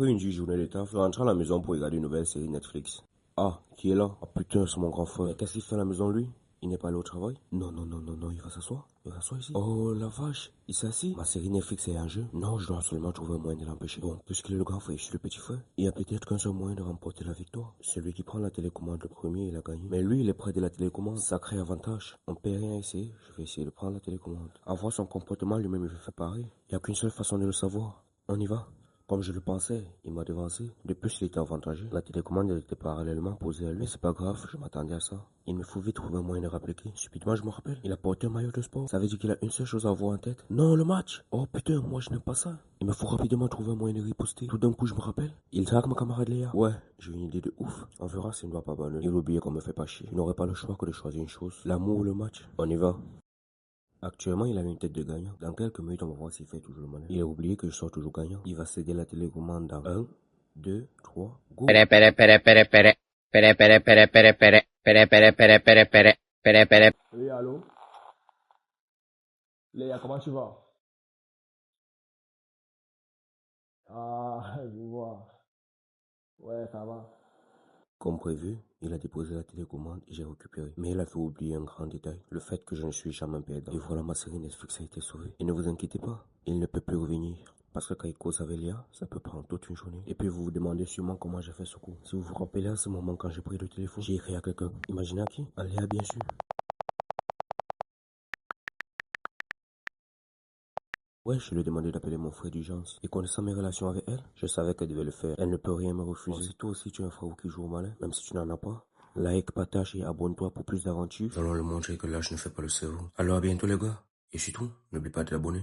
Après une dure journée de taf, je rentre à la maison pour regarder une nouvelle série Netflix. Ah, qui est là? Oh putain, c'est mon grand frère. Mais qu'est-ce qu'il fait à la maison, lui? Il n'est pas allé au travail? Non, non, non, non, non, il va s'asseoir. Il va s'asseoir ici. Oh la vache, il s'est assis. Ma série Netflix est en jeu. Non, je dois absolument trouver un moyen de l'empêcher. Bon, puisqu'il est le grand frère et je suis le petit frère, il y a peut-être qu'un seul moyen de remporter la victoire. Celui qui prend la télécommande le premier, il a gagné. Mais lui, il est près de la télécommande. Sacré avantage. On peut rien essayer. Je vais essayer de prendre la télécommande. À voir son comportement, lui-même, il veut faire pareil. Il n'y a qu'une seule façon de le savoir. On y va. Comme je le pensais, il m'a devancé. De plus, il était avantagé. La télécommande elle était parallèlement posée à lui. Mais c'est pas grave, je m'attendais à ça. Il me faut vite trouver un moyen de répliquer. Subitement, je me rappelle. Il a porté un maillot de sport. Ça veut dire qu'il a une seule chose à avoir en tête. Non, le match. Oh putain, moi je n'aime pas ça. Il me faut rapidement trouver un moyen de riposter. Tout d'un coup, je me rappelle. Il traque ma camarade Léa. Ouais, j'ai une idée de ouf. On verra s'il ne va pas abandonner. Il oublie qu'on me fait pas chier. Je n'aurai pas le choix que de choisir une chose. L'amour ou le match. On y va. Actuellement, il a une tête de gagnant. Dans quelques minutes, on va voir s'il fait toujours le malin. Il a oublié que je sors toujours gagnant. Il va céder la télécommande dans 1, 2, 3, go. Pere pere pere pere pere. Pere pere pere pere pere. Pere pere pere pere pere. Pere pere. Oui, allô? Léa, comment tu vas? Ah, je vois. Ouais, ça va. Comme prévu, il a déposé la télécommande et j'ai récupéré. Mais il a fait oublier un grand détail, le fait que je ne suis jamais perdant. Et voilà, ma série Netflix a été sauvée. Et ne vous inquiétez pas, il ne peut plus revenir. Parce que quand il cause avec Léa, ça peut prendre toute une journée. Et puis vous vous demandez sûrement comment j'ai fait ce coup. Si vous vous rappelez à ce moment quand j'ai pris le téléphone, j'ai écrit à quelqu'un. Imaginez à qui? À Léa, bien sûr. Ouais, je lui ai demandé d'appeler mon frère d'urgence. Et connaissant mes relations avec elle, je savais qu'elle devait le faire. Elle ne peut rien me refuser. Bon, si toi aussi tu es un frère qui joue au malin, même si tu n'en as pas, like, partage et abonne-toi pour plus d'aventures. Nous allons le montrer que là je ne fais pas le cerveau. Alors à bientôt les gars. Et surtout, n'oublie pas de t'abonner.